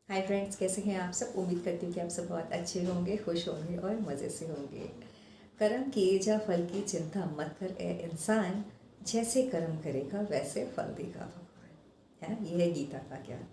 Hi friends, कैसे हैं आप सब। उम्मीद करती हूँ कि आप सब बहुत अच्छे होंगे, खुश होंगे और मज़े से होंगे। कर्म किए जा फल की चिंता मत कर ए इंसान, जैसे कर्म करेगा वैसे फल देगा भगवान। है ना, ये है गीता का ज्ञान।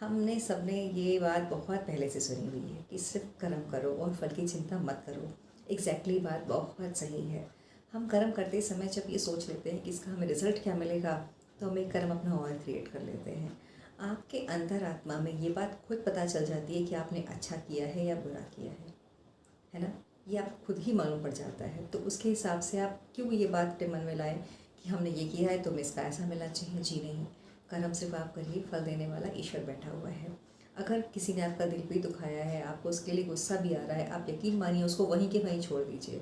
हमने सबने ये बात बहुत पहले से सुनी हुई है कि सिर्फ कर्म करो और फल की चिंता मत करो। एग्जैक्टली बात बहुत सही है। हम कर्म करते समय जब ये सोच लेते हैं कि इसका हमें रिजल्ट क्या मिलेगा, तो हम एक कर्म अपना और क्रिएट कर लेते हैं। आपके अंदर आत्मा में ये बात खुद पता चल जाती है कि आपने अच्छा किया है या बुरा किया है ना। ये आप खुद ही मालूम पड़ जाता है। तो उसके हिसाब से आप क्यों ये बात अपने मन में लाएं कि हमने ये किया है तो हमें इसका ऐसा मिलना चाहिए। जी नहीं, कर्म सिर्फ आप करिए, फल देने वाला ईश्वर बैठा हुआ है। अगर किसी ने आपका दिल भी दुखाया है, आपको उसके लिए गुस्सा भी आ रहा है, आप यकीन मानिए उसको वहीं के वहीं छोड़ दीजिए।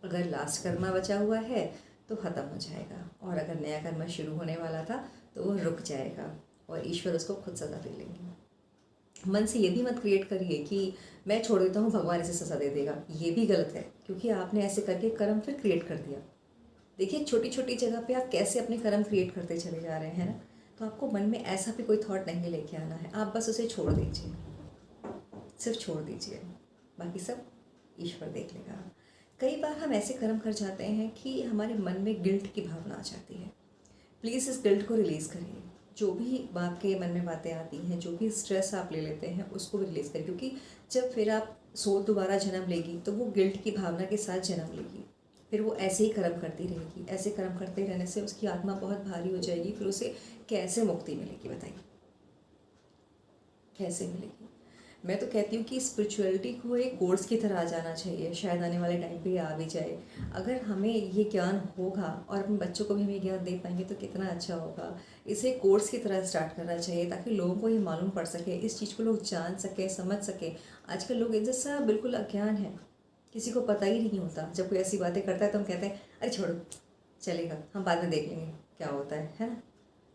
अगर लास्ट कर्मा बचा हुआ है तो ख़त्म हो जाएगा, और अगर नया कर्मा शुरू होने वाला था तो वो रुक जाएगा और ईश्वर उसको खुद सज़ा दे लेंगे। मन से ये भी मत क्रिएट करिए कि मैं छोड़ देता हूँ, भगवान इसे सज़ा दे देगा। ये भी गलत है, क्योंकि आपने ऐसे करके कर्म फिर क्रिएट कर दिया। देखिए, छोटी छोटी जगह पे आप कैसे अपने कर्म क्रिएट करते चले जा रहे हैं ना। तो आपको मन में ऐसा भी कोई थॉट नहीं लेके आना है, आप बस उसे छोड़ दीजिए, सिर्फ छोड़ दीजिए। बाकी सब ईश्वर देख लेगा। कई बार हम ऐसे कर्म कर जाते हैं कि हमारे मन में गिल्ट की भावना आ जाती है। प्लीज़ इस गिल्ट को रिलीज़ करिए। जो भी आपके मन में बातें आती हैं, जो भी स्ट्रेस आप ले लेते हैं, उसको भी रिलीज़ करिए। क्योंकि जब फिर आप सोल दोबारा जन्म लेगी तो वो गिल्ट की भावना के साथ जन्म लेगी। फिर वो ऐसे ही कर्म करती रहेगी। ऐसे कर्म करते रहने से उसकी आत्मा बहुत भारी हो जाएगी। फिर उसे कैसे मुक्ति मिलेगी बताइए, कैसे मिलेगी। मैं तो कहती हूँ कि स्पिरिचुअलिटी को एक कोर्स की तरह आ जाना चाहिए। शायद आने वाले टाइम पे ये आ भी जाए। अगर हमें ये ज्ञान होगा और अपने बच्चों को भी हमें ज्ञान दे पाएंगे तो कितना अच्छा होगा। इसे कोर्स की तरह स्टार्ट करना चाहिए ताकि लोगों को ये मालूम पड़ सके, इस चीज़ को लोग जान सकें, समझ सकें। आजकल लोग इनसे सब बिल्कुल अज्ञान है, किसी को पता ही नहीं होता। जब कोई ऐसी बातें करता है तो हम कहते हैं अरे छोड़ो, चलेगा, हम बाद में देख लेंगे क्या होता है ना।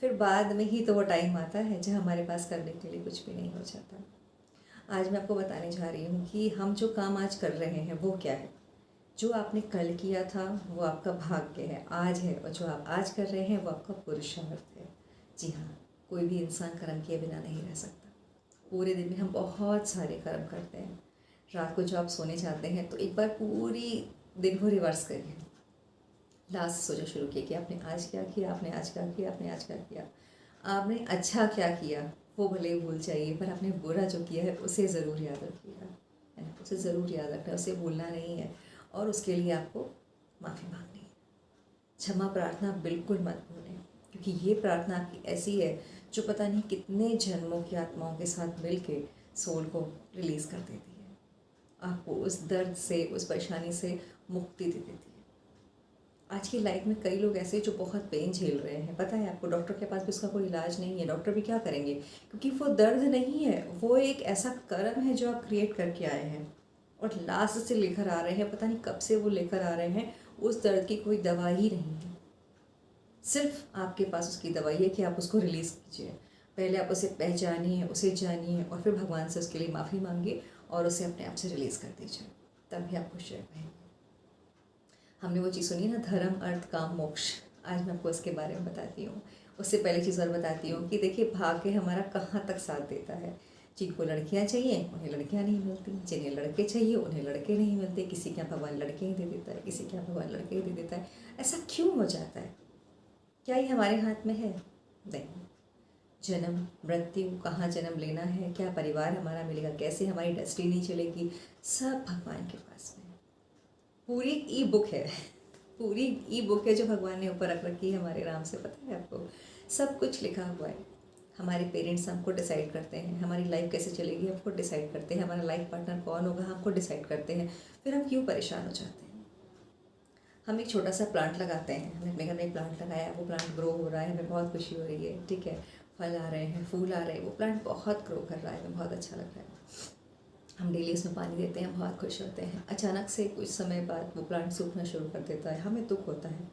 फिर बाद में ही तो वो टाइम आता है जब हमारे पास करने के लिए कुछ भी नहीं हो जाता। आज मैं आपको बताने जा रही हूँ कि हम जो काम आज कर रहे हैं वो क्या है। जो आपने कल किया था वो आपका भाग्य है, आज है, और जो आप आज कर रहे हैं वो आपका पुरुषार्थ है। जी हाँ, कोई भी इंसान कर्म किए बिना नहीं रह सकता। पूरे दिन में हम बहुत सारे कर्म करते हैं। रात को जब आप सोने जाते हैं तो एक बार पूरी दिन को रिवर्स करिए। लास्ट सोचना शुरू किया कि आपने आज क्या किया, आपने आज क्या किया, आपने आज क्या किया। आपने अच्छा क्या किया वो भले ही भूल जाइए, पर आपने बुरा जो किया है उसे ज़रूर याद रखिएगा, है ना। उसे ज़रूर याद रखना है, उसे भूलना नहीं है। और उसके लिए आपको माफ़ी मांगनी है। क्षमा प्रार्थना बिल्कुल मत भूलें, क्योंकि ये प्रार्थना आपकी ऐसी है जो पता नहीं कितने जन्मों की आत्माओं के साथ मिल के सोल को रिलीज़ कर देती है। आपको उस दर्द से, उस परेशानी से मुक्ति दे देती है। आज की लाइफ में कई लोग ऐसे जो बहुत पेन झेल रहे हैं, पता है आपको, डॉक्टर के पास भी उसका कोई इलाज नहीं है। डॉक्टर भी क्या करेंगे, क्योंकि वो दर्द नहीं है, वो एक ऐसा कर्म है जो आप क्रिएट करके आए हैं और लास्ट से लेकर आ रहे हैं। पता नहीं कब से वो लेकर आ रहे हैं। उस दर्द की कोई दवा ही नहीं है, सिर्फ आपके पास उसकी दवाई है कि आप उसको रिलीज़ कीजिए। पहले आप उसे पहचानिए, उसे जानिए, और फिर भगवान से उसके लिए माफ़ी मांगिए और उसे अपने आप से रिलीज़ कर दीजिए। तभी आप खुश रह पाएंगे। हमने वो चीज़ सुनी ना, धर्म अर्थ काम मोक्ष। आज मैं आपको इसके बारे में बताती हूँ। उससे पहले चीज़ और बताती हूँ कि देखिए, भाग्य हमारा कहाँ तक साथ देता है। जिनको लड़कियाँ चाहिए उन्हें लड़कियाँ नहीं मिलती, जिन्हें लड़के चाहिए उन्हें लड़के नहीं मिलते। किसी के यहाँ भगवान लड़के ही दे देता है, किसी के यहाँ भगवान लड़के ही दे देता है। ऐसा क्यों हो जाता है? क्या ये हमारे हाथ में है? नहीं। जन्म मृत्यु, कहाँ जन्म लेना है, क्या परिवार हमारा मिलेगा, कैसे हमारी डेस्टिनी चलेगी, सब भगवान के पास में। पूरी ई बुक है, पूरी ई बुक है जो भगवान ने ऊपर रख रखी है हमारे नाम से। पता है आपको, सब कुछ लिखा हुआ है। हमारे पेरेंट्स हमको डिसाइड करते हैं, हमारी लाइफ कैसे चलेगी हमको डिसाइड करते हैं, हमारा लाइफ पार्टनर कौन होगा हमको डिसाइड करते हैं। फिर हम क्यों परेशान हो जाते हैं? हम एक छोटा सा प्लांट लगाते हैं, हमने अपने घर में एक प्लांट लगाया, वो प्लांट ग्रो हो रहा है, हमें बहुत खुशी हो रही है, ठीक है, फल आ रहे हैं, फूल आ रहे हैं, वो प्लांट बहुत ग्रो कर रहा है, हमें बहुत अच्छा लग रहा है। हम डेली उसमें पानी देते हैं, बहुत खुश होते हैं। अचानक से कुछ समय बाद वो प्लांट सूखना शुरू कर देता है। हमें दुख होता है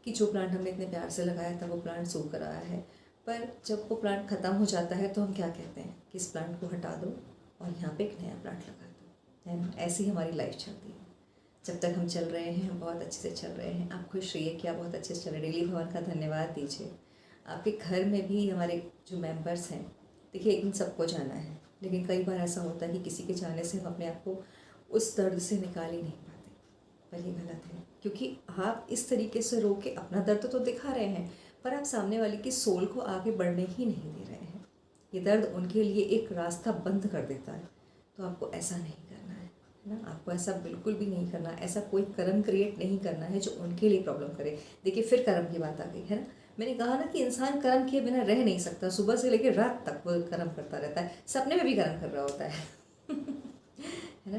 कि जो प्लांट हमने इतने प्यार से लगाया था वो प्लांट सूख रहा है। पर जब वो प्लांट ख़त्म हो जाता है तो हम क्या कहते हैं कि इस प्लांट को हटा दो और यहाँ पे एक नया प्लांट लगा दो, है ना। ऐसी हमारी लाइफ चलती है। जब तक हम चल रहे हैं हम बहुत अच्छे से चल रहे हैं। आप खुश रहिए कि आप बहुत अच्छे से चल रहे हैं। डेली भगवान का धन्यवाद दीजिए। आपके घर में भी हमारे जो मेंबर्स हैं, देखिए एक दिन सबको जाना है, लेकिन कई बार ऐसा होता है कि किसी के जाने से हम अपने आप को उस दर्द से निकाल ही नहीं पाते, पर ये गलत है, क्योंकि आप इस तरीके से रो के अपना दर्द तो दिखा रहे हैं, पर आप सामने वाले की सोल को आगे बढ़ने ही नहीं दे रहे हैं। ये दर्द उनके लिए एक रास्ता बंद कर देता है। तो आपको ऐसा नहीं करना है ना, आपको ऐसा बिल्कुल भी नहीं करना, ऐसा कोई कर्म क्रिएट नहीं करना है जो उनके लिए प्रॉब्लम करे। देखिए फिर कर्म की बात आ गई है ना। मैंने कहा ना कि इंसान कर्म किए बिना रह नहीं सकता, सुबह से लेकर रात तक वो कर्म करता रहता है, सपने में भी कर्म कर रहा होता है है ना।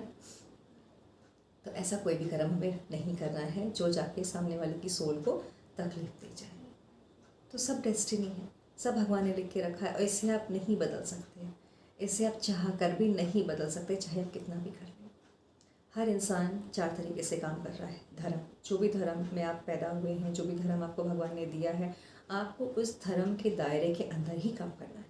तो ऐसा कोई भी कर्म हमें नहीं करना है जो जाके सामने वाले की सोल को तकलीफ दे जाए। तो सब डेस्टिनी है, सब भगवान ने लिख के रखा है और इसे आप नहीं बदल सकते, इसे आप चाह कर भी नहीं बदल सकते, चाहे आप कितना भी कर लें। हर इंसान 4 तरीके से काम कर रहा है। धर्म, जो भी धर्म में आप पैदा हुए हैं, जो भी धर्म आपको भगवान ने दिया है, आपको उस धर्म के दायरे के अंदर ही काम करना है।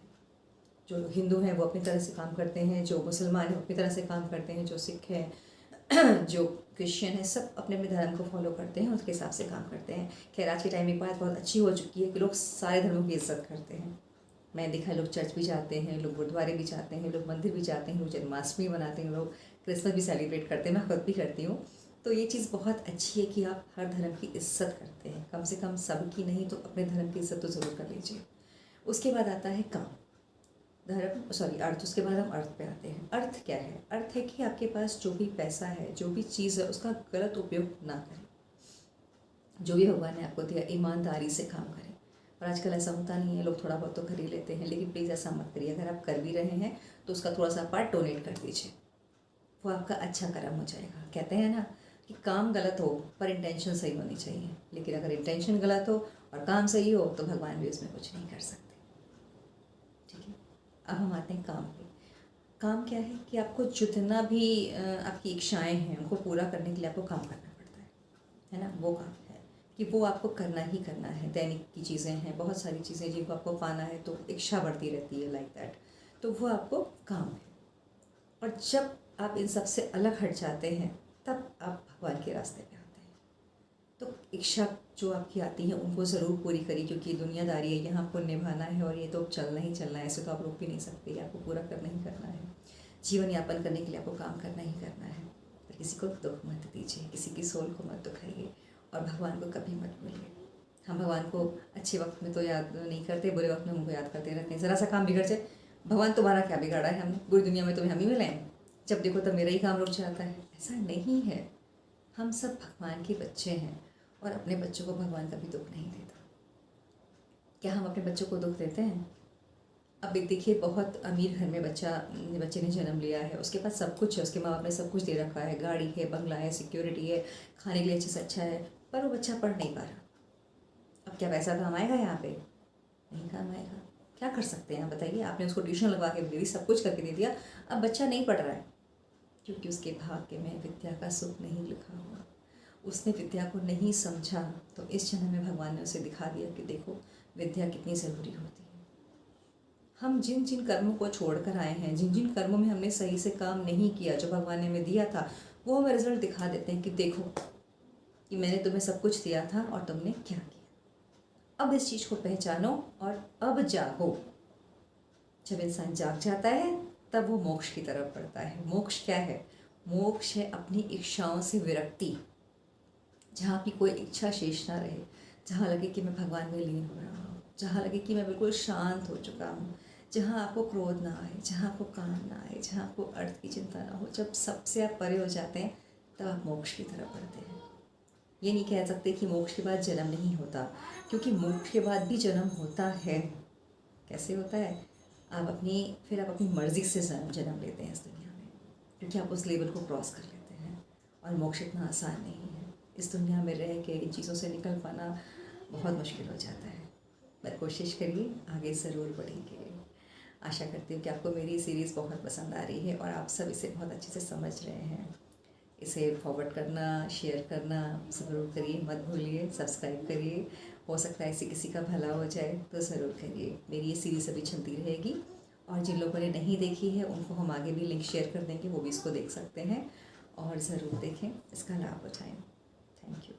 जो हिंदू हैं वो अपनी तरह से काम करते हैं, जो मुसलमान हैं अपनी तरह से काम करते हैं, जो सिख हैं जो क्रिश्चियन है, सब अपने अपने धर्म को फॉलो करते हैं, उसके हिसाब से काम करते हैं। खैर आज के टाइम में बात बहुत अच्छी हो चुकी है कि लोग सारे धर्मों की इज्जत करते हैं। मैं देखा लोग चर्च भी जाते हैं, लोग गुरुद्वारे भी जाते हैं, लोग मंदिर भी जाते हैं, लोग जन्माष्टमी मनाते हैं, लोग क्रिसमस भी सेलिब्रेट करते हैं, मैं खुद भी करती हूँ। तो ये चीज़ बहुत अच्छी है कि आप हर धर्म की इज्जत करते हैं, कम से कम सबकी नहीं तो अपने धर्म की इज्जत तो ज़रूर कर लीजिए। उसके बाद आता है काम, अर्थ। उसके बाद हम अर्थ पे आते हैं। अर्थ क्या है? अर्थ है कि आपके पास जो भी पैसा है, जो भी चीज़ है, उसका गलत उपयोग ना करें। जो भी भगवान ने आपको दिया ईमानदारी से काम करें। और आजकल ऐसा होता नहीं है, लोग थोड़ा बहुत तो खरीद लेते हैं, लेकिन प्लीज़ ऐसा मत करिए। अगर आप कर भी रहे हैं तो उसका थोड़ा सा पार्ट डोनेट कर दीजिए, वो आपका अच्छा कर्म हो जाएगा। कहते हैं ना कि काम गलत हो पर इंटेंशन सही होनी चाहिए, लेकिन अगर इंटेंशन गलत हो और काम सही हो तो भगवान भी उसमें कुछ नहीं कर सकते। ठीक है, अब हम आते हैं काम पे। काम क्या है कि आपको जितना भी आपकी इच्छाएं हैं उनको पूरा करने के लिए आपको काम करना पड़ता है ना। वो काम है कि वो आपको करना ही करना है। दैनिक की चीज़ें हैं, बहुत सारी चीज़ें जिनको आपको पाना है, तो इच्छा बढ़ती रहती है लाइक दैट, तो वो आपको काम है। और जब आप इन सब से अलग हट जाते हैं तब आप भगवान के रास्ते पे आते हैं। तो इच्छा जो आपकी आती है उनको ज़रूर पूरी करिए, क्योंकि दुनियादारी है, यहाँ आपको निभाना है और ये तो चलना ही चलना है, ऐसे तो आप रोक भी नहीं सकते, आपको पूरा करना ही करना है। जीवन यापन करने के लिए आपको काम करना ही करना है। पर किसी को दुख मत दीजिए, किसी की सोल को मत दुखाइए और भगवान को कभी मत भूलिए। हम भगवान को अच्छे वक्त में तो याद नहीं करते, बुरे वक्त में उनको याद करते रहते हैं। ज़रा सा काम बिगड़ जाए, भगवान तुम्हारा क्या बिगाड़ा है, हमने बुरी दुनिया में तुम्हें हम ही मिले हैं, जब देखो तब मेरा ही काम रुक जाता है। ऐसा नहीं है, हम सब भगवान के बच्चे हैं और अपने बच्चों को भगवान कभी दुख नहीं देता। क्या हम अपने बच्चों को दुख देते हैं? अब एक देखिए, बहुत अमीर घर में बच्चे ने जन्म लिया है, उसके पास सब कुछ है, उसके माँ बाप ने सब कुछ दे रखा है, गाड़ी है, बंगला है, सिक्योरिटी है, खाने के लिए अच्छे से अच्छा है, पर वो बच्चा पढ़ नहीं पा रहा। अब क्या पैसा काम आएगा यहाँ पे? नहीं काम आएगा। क्या कर सकते हैं आप बताइए? आपने उसको ट्यूशन लगवा के दे दी, सब कुछ करके दे दिया, अब बच्चा नहीं पढ़ रहा है क्योंकि उसके भाग्य में विद्या का सुख नहीं लिखा हुआ, उसने विद्या को नहीं समझा। तो इस जन्म में भगवान ने उसे दिखा दिया कि देखो विद्या कितनी ज़रूरी होती है। हम जिन जिन कर्मों को छोड़ कर आए हैं, जिन जिन कर्मों में हमने सही से काम नहीं किया, जो भगवान ने हमें दिया था, वो हमें रिजल्ट दिखा देते हैं कि देखो कि मैंने तुम्हें सब कुछ दिया था और तुमने क्या किया। अब इस चीज़ को पहचानो और अब जागो। जब इंसान जाग जाता है तब वो मोक्ष की तरफ बढ़ता है। मोक्ष क्या है? मोक्ष है अपनी इच्छाओं से विरक्ति, जहाँ की कोई इच्छा शेष ना रहे, जहाँ लगे कि मैं भगवान में लीन हो रहा हूँ, जहाँ लगे कि मैं बिल्कुल शांत हो चुका हूँ, जहाँ आपको क्रोध ना आए, जहाँ आपको काम ना आए, जहाँ आपको अर्थ की चिंता ना हो। जब सबसे आप परे हो जाते हैं तब आप मोक्ष की तरफ बढ़ते हैं। ये नहीं कह सकते कि मोक्ष के बाद जन्म नहीं होता, क्योंकि मोक्ष के बाद भी जन्म होता है। कैसे होता है? आप अपनी मर्ज़ी से जन्म लेते हैं इस दुनिया में, क्योंकि आप उस लेवल को क्रॉस कर लेते हैं। और मोक्ष इतना आसान नहीं है, इस दुनिया में रह के इन चीज़ों से निकल पाना बहुत मुश्किल हो जाता है। पर कोशिश करिए, आगे ज़रूर बढ़ेंगे। आशा करती हूँ कि आपको मेरी सीरीज़ बहुत पसंद आ रही है और आप सब इसे बहुत अच्छे से समझ रहे हैं। इसे फॉरवर्ड करना, शेयर करना ज़रूर करिए, मत भूलिए। सब्सक्राइब करिए, हो सकता है ऐसे किसी का भला हो जाए तो ज़रूर करिए। मेरी ये सीरीज़ अभी चलती रहेगी और जिन लोगों ने नहीं देखी है उनको हम आगे भी लिंक शेयर कर देंगे, वो भी इसको देख सकते हैं और ज़रूर देखें, इसका लाभ उठाएँ। Thank you.